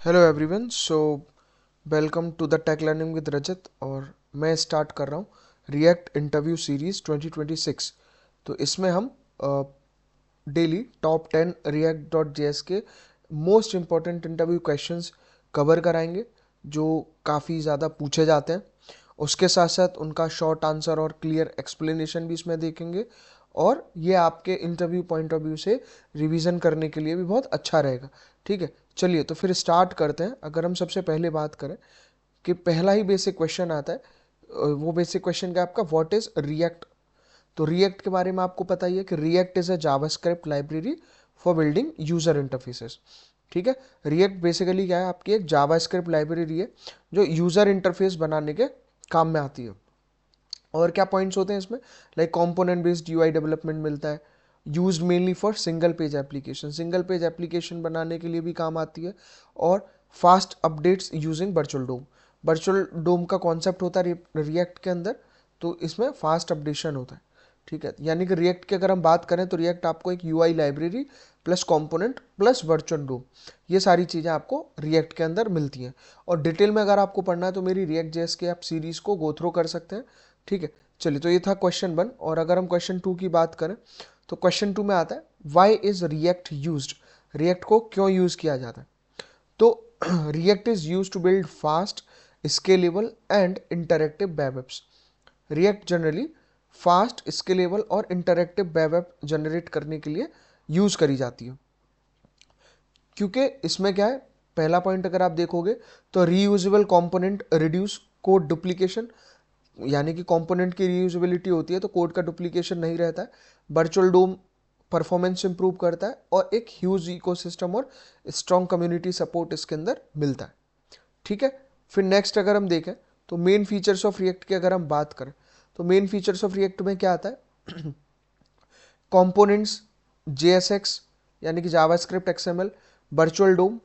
Hello everyone. Welcome to the tech learning with Rajat. और मैं start कर रहा हूँ रिएक्ट इंटरव्यू सीरीज 2026। तो इसमें हम daily top 10 React dot JS के most important interview questions cover कराएंगे जो काफ़ी ज़्यादा पूछे जाते हैं। उसके साथ साथ उनका शॉर्ट आंसर और क्लियर एक्सप्लेनेशन भी इसमें देखेंगे, और ये आपके इंटरव्यू पॉइंट ऑफ व्यू से रिवीजन करने के लिए भी बहुत अच्छा रहेगा। ठीक है, चलिए तो फिर स्टार्ट करते हैं। अगर हम सबसे पहले बात करें कि पहला ही बेसिक क्वेश्चन आता है, वो बेसिक क्वेश्चन क्या आपका, व्हाट इज रिएक्ट। तो रिएक्ट के बारे में आपको पता ही है कि react is a JavaScript library for building user interfaces. ठीक है, रिएक्ट बेसिकली क्या है, आपकी एक जावास्क्रिप्ट लाइब्रेरी है जो यूजर इंटरफेस बनाने के काम में आती है। और क्या पॉइंट्स होते हैं इसमें, like component based UI development मिलता है, used mainly for single page application, single page application बनाने के लिए भी काम आती है, और फास्ट अपडेट्स यूजिंग वर्चुअल डोम। वर्चुअल डोम का कॉन्सेप्ट होता है रिएक्ट के अंदर, तो इसमें फास्ट अपडेशन होता है। ठीक है, यानी कि रिएक्ट की अगर हम बात करें तो रिएक्ट आपको एक UI library plus component plus virtual DOM, ये सारी चीज़ें आपको रिएक्ट के अंदर मिलती हैं। और डिटेल में अगर आपको पढ़ना है तो मेरी रिएक्ट जेएस के आप सीरीज़ को गो थ्रू कर सकते हैं। ठीक है, चलिए तो ये था क्वेश्चन 1। और अगर हम क्वेश्चन 2 की बात करें तो क्वेश्चन 2 में आता है why is React used. React को क्यों यूज किया जाता है। तो React is use to build fast, scalable and interactive web apps. React generally fast, scalable और इंटरेक्टिव वेब ऐप जनरेट करने के लिए यूज करी जाती है। क्योंकि इसमें क्या है, पहला पॉइंट अगर आप देखोगे तो reusable component reduce code duplication, यानी कि कंपोनेंट की रीयूजेबिलिटी होती है तो कोड का डुप्लीकेशन नहीं रहता है। वर्चुअल डोम परफॉर्मेंस इंप्रूव करता है, और एक ह्यूज इकोसिस्टम और स्ट्रॉन्ग कम्युनिटी सपोर्ट इसके अंदर मिलता है। ठीक है, फिर नेक्स्ट अगर हम देखें तो मेन फीचर्स ऑफ रिएक्ट की अगर हम बात करें तो मेन फीचर्स ऑफ रिएक्ट में क्या आता है, कंपोनेंट्स, जेएसएक्स यानी कि JavaScript XML, virtual DOM,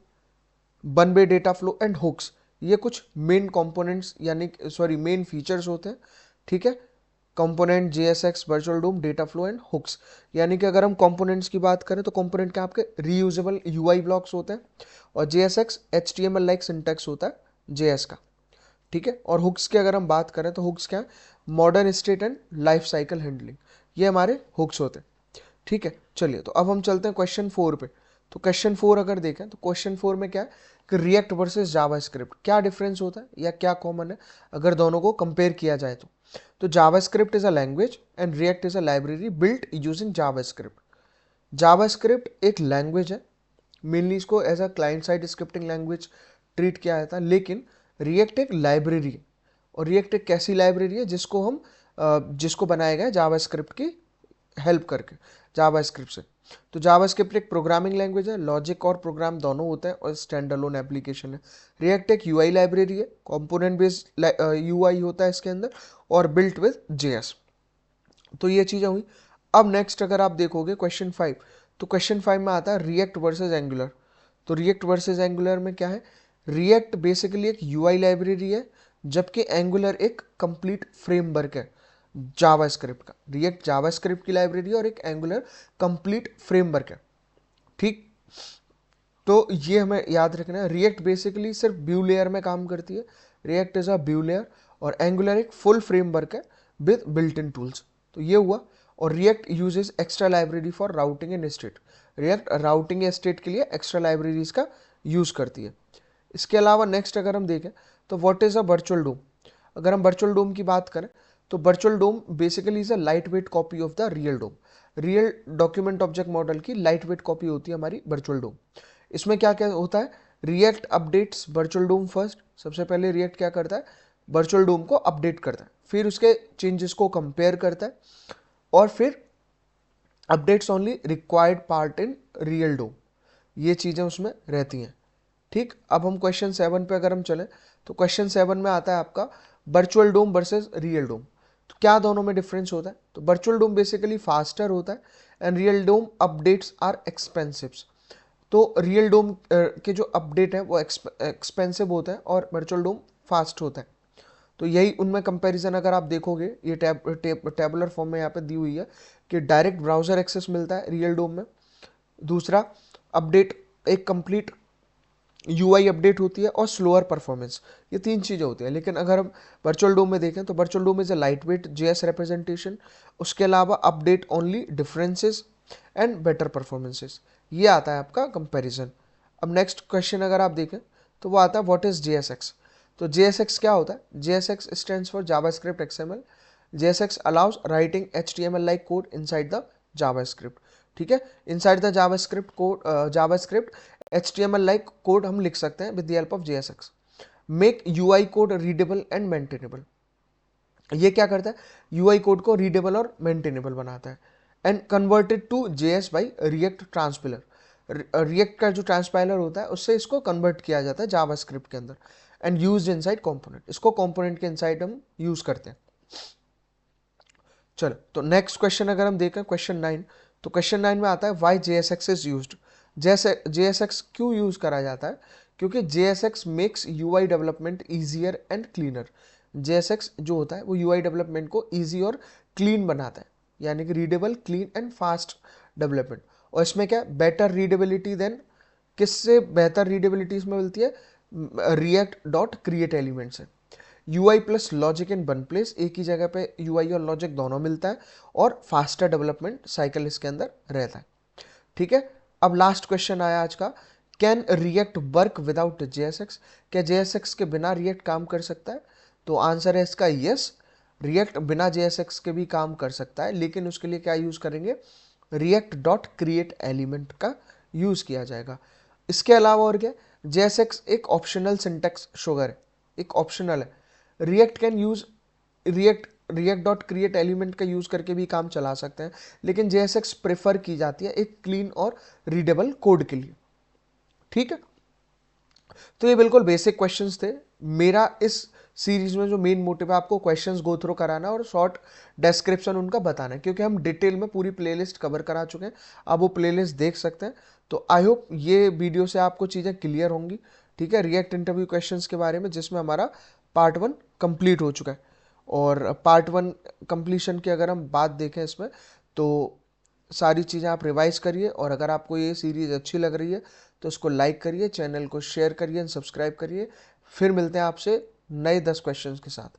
one way data flow and hooks, ये कुछ मेन कंपोनेंट्स यानी सॉरी मेन फीचर्स होते हैं। ठीक है, component, JSX, virtual DOM, data flow and hooks. यानी कि अगर हम कंपोनेंट्स की बात करें तो कंपोनेंट के आपके रीयूजेबल यूआई ब्लॉक्स होते हैं, और जेएसएक्स एचटीएमएल लाइक सिंटैक्स होता है जेएस का। ठीक है, और हुक्स की अगर हम बात करें तो हुक्स क्या है, modern state and life cycle handling, ये हमारे हुक्स होते हैं। ठीक है, चलिए तो अब हम चलते हैं क्वेश्चन 4 पे। तो क्वेश्चन 4 अगर देखें तो क्वेश्चन 4 में क्या है कि रिएक्ट वर्सेस जावास्क्रिप्ट क्या डिफरेंस होता है या क्या कॉमन है अगर दोनों को कंपेयर किया जाए तो JavaScript is a language and React is a library built using JavaScript. JavaScript एक लैंग्वेज है, मेनली इसको as a client side scripting language treat किया जाता है, लेकिन रिएक्ट एक लाइब्रेरी है। और रिएक्ट एक कैसी लाइब्रेरी है जिसको बनाया गया है जावास्क्रिप्ट की हेल्प करके, जावास्क्रिप्ट से। तो जावास्क्रिप्ट एक प्रोग्रामिंग लैंग्वेज है, लॉजिक और प्रोग्राम दोनों होते हैं, और स्टैंड अलोन एप्लीकेशन है। रिएक्ट एक यूआई लाइब्रेरी है, कंपोनेंट बेस्ड यूआई होता है इसके अंदर, और बिल्ट विद जेएस। तो ये चीज़ें हुई। अब नेक्स्ट अगर आप देखोगे क्वेश्चन 5, तो क्वेश्चन 5 में आता है रिएक्ट वर्सेस एंगुलर। तो रिएक्ट वर्सेस एंगुलर में क्या है, रिएक्ट बेसिकली एक यूआई लाइब्रेरी है, जबकि एंगुलर एक कंप्लीट फ्रेमवर्क है जावास्क्रिप्ट का। रिएक्ट जावास्क्रिप्ट की लाइब्रेरी है और एक एंगुलर कंप्लीट फ्रेमवर्क है। ठीक, तो ये हमें याद रखना है। रिएक्ट बेसिकली सिर्फ व्यू लेयर में काम करती है, react is a view layer, और एंगुलर एक फुल फ्रेमवर्क है विद बिल्ट इन टूल्स। तो ये हुआ। और react uses extra library for routing and state, react routing या स्टेट के लिए एक्स्ट्रा लाइब्रेरीज का यूज करती है। इसके अलावा नेक्स्ट अगर हम देखें तो what is a virtual DOM. अगर हम वर्चुअल डोम की बात करें तो virtual DOM basically is a lightweight copy of the real DOM. Real document object model की लाइट वेट कॉपी होती है हमारी वर्चुअल डोम। इसमें क्या क्या होता है, रिएक्ट अपडेट्स वर्चुअल डोम फर्स्ट। सबसे पहले रिएक्ट क्या करता है, वर्चुअल डोम को अपडेट करता है, फिर उसके चेंजेस को कंपेयर करता है, और फिर updates only required part in real DOM, ये चीज़ें उसमें रहती हैं। ठीक, अब हम क्वेश्चन 7 पे अगर हम चलें तो क्वेश्चन 7 में आता है आपका वर्चुअल डोम वर्सेस रियल डोम। तो क्या दोनों में डिफरेंस होता है, तो वर्चुअल डोम बेसिकली फास्टर होता है, and real DOM updates are expensive. तो रियल डोम के जो अपडेट है वो एक्सपेंसिव होता है, और वर्चुअल डोम फास्ट होता है। तो यही उनमें कंपैरिजन अगर आप देखोगे, ये टैबुलर फॉर्म में यहाँ पे दी हुई है कि डायरेक्ट ब्राउजर एक्सेस मिलता है रियल डोम में। दूसरा, अपडेट एक कंप्लीट यूआई अपडेट होती है और स्लोअर परफॉर्मेंस, ये 3 चीज़ें होती हैं। लेकिन अगर हम वर्चुअल डोम में देखें तो virtual DOM is a lightweight JS representation, उसके अलावा update only differences and better performances, ये आता है आपका कंपैरिजन। अब नेक्स्ट क्वेश्चन अगर आप देखें तो वो आता है व्हाट इज जेएसएक्स। तो जेएसएक्स क्या होता है? JSX stands for JavaScript XML. JSX allows writing HTML like code inside the JavaScript। ठीक है, inside the JavaScript code, JavaScript HTML like code हम लिख सकते हैं with the help of JSX। Make UI code readable and maintainable। ये क्या करता है? UI कोड को रीडेबल और मेंटेनेबल बनाता है। And converted to JS by React transpiler. React का जो ट्रांसपाइलर होता है उससे इसको कन्वर्ट किया जाता है जावास्क्रिप्ट के अंदर। एंड यूज्ड इनसाइड कंपोनेंट, इसको कंपोनेंट के इनसाइड हम यूज करते हैं। चलो, तो नेक्स्ट क्वेश्चन अगर हम देखें क्वेश्चन 9, तो क्वेश्चन 9 में आता है why JSX is used. JSX क्यों यूज करा जाता है? क्योंकि JSX makes UI development easier and cleaner. JSX जो होता है वो UI डेवलपमेंट को ईजी और क्लीन बनाता है, यानी कि readable, clean and fast development. और इसमें क्या बेटर रीडेबिलिटी देन, किससे बेहतर रीडेबिलिटी इसमें मिलती है? रिएक्ट डॉट क्रिएट एलिमेंट से। UI plus logic in one place, एक ही जगह पे UI और लॉजिक दोनों मिलता है, और फास्टर डेवलपमेंट साइकिल इसके अंदर रहता है। ठीक है, अब लास्ट क्वेश्चन आया आज का, can react work without JSX। क्या JSX के बिना रिएक्ट काम कर सकता है? तो आंसर है इसका यस, रिएक्ट बिना JSX के भी काम कर सकता है, लेकिन उसके लिए क्या यूज करेंगे? रिएक्ट डॉट क्रिएट एलिमेंट का यूज किया जाएगा। इसके अलावा और क्या? JSX एक ऑप्शनल सिंटेक्स शोगर है, एक ऑप्शनल है। React can use react dot create element का यूज करके भी काम चला सकते हैं, लेकिन JSX प्रेफर की जाती है एक क्लीन और रीडेबल कोड के लिए। ठीक है, तो ये बिल्कुल बेसिक क्वेश्चंस थे। मेरा इस सीरीज में जो मेन मोटिव है आपको क्वेश्चंस गो थ्रू कराना और शॉर्ट डिस्क्रिप्शन उनका बताना है, क्योंकि हम डिटेल में पूरी प्लेलिस्ट कवर करा चुके हैं, आप वो प्लेलिस्ट देख सकते हैं। तो आई होप ये वीडियो से आपको चीज़ें क्लियर होंगी। ठीक है, रिएक्ट इंटरव्यू क्वेश्चंस के बारे में, जिसमें हमारा पार्ट 1 कंप्लीट हो चुका है। और पार्ट 1 कंप्लीशन की अगर हम बात देखें इसमें, तो सारी चीज़ें आप रिवाइज करिए, और अगर आपको ये सीरीज़ अच्छी लग रही है तो उसको लाइक करिए, चैनल को शेयर करिए, सब्सक्राइब करिए। फिर मिलते हैं आपसे नए 10 क्वेश्चंस के साथ।